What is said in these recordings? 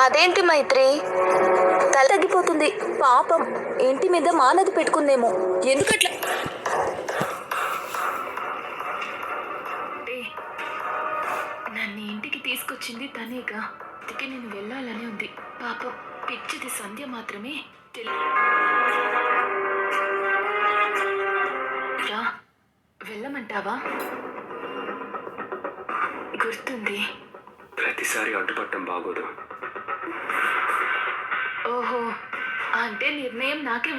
అదేంటి మైత్రి, తల తగ్గిపోతుంది. పాపం ఇంటి మీద మానది పెట్టుకుందేమో. ఎందుకట్లా? నన్ను ఇంటికి తీసుకొచ్చింది తనేగా, అందుకే నేను వెళ్ళాలని ఉంది. పాపం పిచ్చిది సంధ్య మాత్రమే రా, వెళ్ళమంటావా? గుర్తుంది. ప్రతిసారి అడ్డుపట్టం బాగోదు. ఓహో, అంటే నిర్ణయం నాకే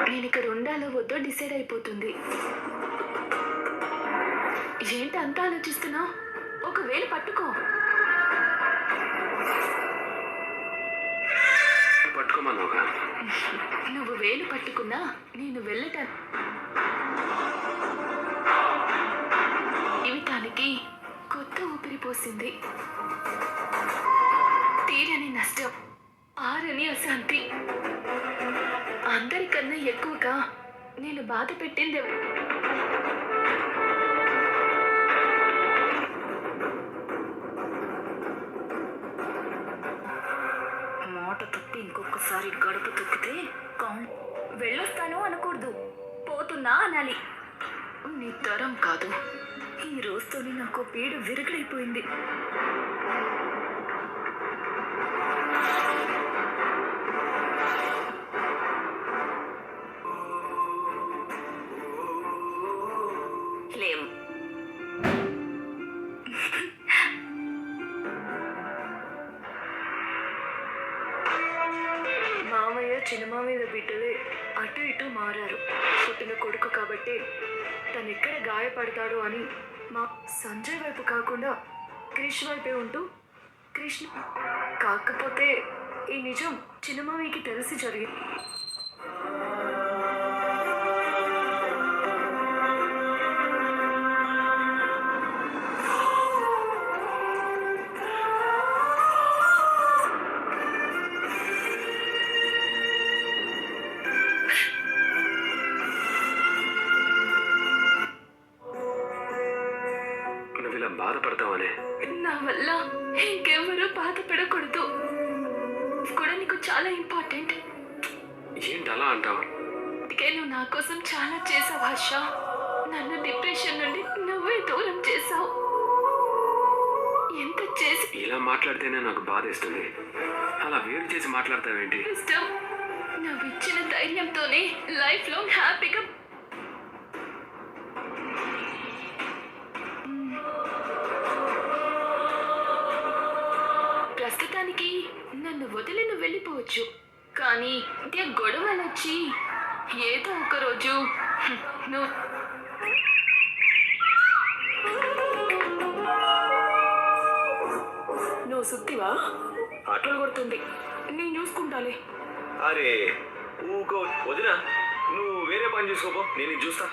నేను ఇక్కడ ఉండాలో వద్దో డిసైడ్ అయిపోతుంది. ఏంటి అంత ఆలోచిస్తున్నావు? ఒకవేళ పట్టుకో. పట్టుకోమన్నావుగా. నువ్వు వేలు పట్టుకున్నా నేను వెళ్ళటం జీవితానికి కొత్త ఊపిరి పోసింది. తీరని నష్టం, ఆరని అశాంతి, అందరికన్నా ఎక్కువగా నేను బాధ పెట్టింది. మాట తప్పి ఇంకొకసారి గడప తొక్కితే వెళ్ళొస్తాను అనకూడదు, పోతున్నా అనాలి. నీ తరం కాదు. ఈ రోజుతోనే నాకు పీడ విరగడైపోయింది. మామయ్య చిన్నమామయ్య బిడ్డలే అటు ఇటు మారారు. పుట్టిన కొడుకు కాబట్టి తను ఎక్కడ గాయపడతాడు అని మా సంజయ్ వైపు కాకుండా క్రిష్ వైపే ఉంటూ కృష్ణ. కాకపోతే ఈ నిజం చిన్నమామయ్యకి తెలిసి జరిగింది. బాధపడతావనే నా వల్ల ఇంకెవరూ బాధపడకూడదు కూడా నీకు చాలా ఇంపార్టెంట్. ఏంటి అలా అంటావు? అందుకే నువ్వు నా కోసం చాలా చేసావు హర్ష. నన్ను డిప్రెషన్ నుండి నువ్వే దూరం చేసావు. ఎంత చేసి ఇలా మాట్లాడితేనే నాకు బాధేస్తుంది. అలా వేరు చేసి మాట్లాడతావేంటి? ఇష్టం. నువ్వు ఇచ్చిన ధైర్యంతోనే లైఫ్ లో హ్యాపీగా ప్రస్తుతానికి నన్ను వదిలి నువ్వు వెళ్ళిపోవచ్చు. కానీ ఇదే గొడవలు వచ్చి ఏదో ఒక రోజు నువ్వు సుత్తివా? అట్లు కొడుతుంది, నేను చూసుకుంటాలే. అరే ఊకో వదినా, నువ్వు వేరే పని చూసుకోపో, నేను చూస్తా.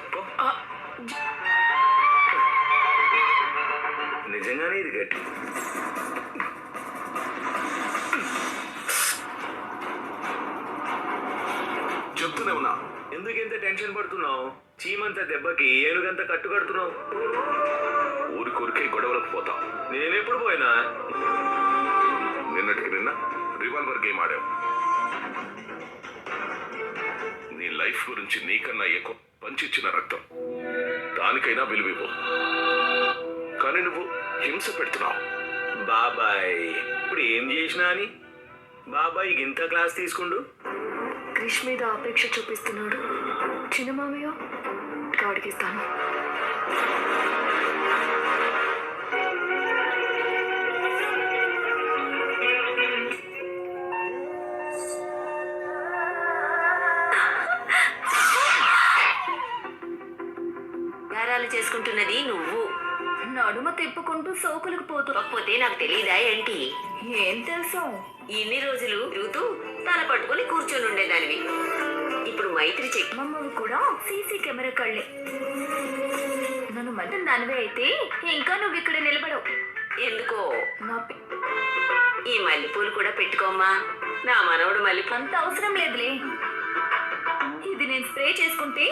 నిజంగానే ఇది గట్టి. చెప్తూనే ఉన్నా, ఎందుకు ఎంత టెన్షన్ పడుతున్నావు? చీమంత దెబ్బకి ఏనుగంత కట్టు కడుతున్నావు. ఊరికొరికే గొడవలకు పోతావు. నేనెప్పుడు పోయినా? నిన్నటికి నిన్న రివాల్వర్ గేమ్ ఆడావు. నీ లైఫ్ గురించి నీకన్నా ఎక్కువ పంచిచ్చిన రక్తం, దానికైనా విలువివ్వు. కానీ నువ్వు హింస పెడుతున్నావు. బాబాయ్ ఇప్పుడు ఏం చేసినా అని బాబాయ్ ఇంత క్లాస్ తీసుకుండు. క్రిష్ మీద ఆపేక్ష చూపిస్తున్నాడు. చిన్నమామయ్య కాడికిస్తాను. గారాలు చేసుకుంటున్నది నువ్వు. నడుమ తిప్పుకుంటూ సోకులకు పోతే నాకు తెలియదా ఏంటి? ఏం తెలుసు? ఇన్ని రోజులు తిరుగుతూ తల పట్టుకుని కూర్చొని ఉండేదానివి. ఇప్పుడు మైత్రి చెక్ మమ్మల్ని కూడా సీసీ కెమెరా కళ్ళే. నన్ను మధ్య దానివే అయితే ఇంకా నువ్వు ఇక్కడ నిలబడవు. ఎందుకో నా ఈ మల్లెపూలు కూడా పెట్టుకోమ్మా. నా మనవడు మల్లెపూలు అంత అవసరం లేదులే. ఇది నేను స్ప్రే చేసుకుంటే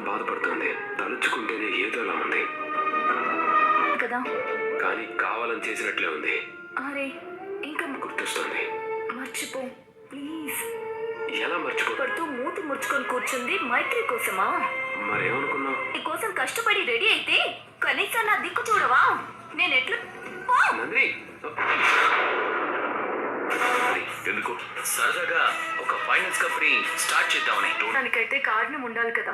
బాధపడుతుంది. తలుచుకుంటేనే ఏదోలా ఉంది, కదా కానీ కావాలని చేసినట్లే ఉంది. అరే ఇంకా గుర్తొస్తుంది. మర్చిపో ప్లీజ్. ఎలా మర్చిపో? పడుతూ మూతి ముడుచుకొని కూర్చుంది మైత్రి కోసమా? మరేమనుకున్నావు? నీ కోసం కష్టపడి రెడీ అయితే కనీసం నా దిక్కు చూడవా? నేను ఎట్లా పో. నందిని, ఎందుకు? సరదాగా ఒక ఫైనాన్స్ కంపెనీ స్టార్ట్ చేద్దామని. దానికైతే కారణం ఉండాలి కదా.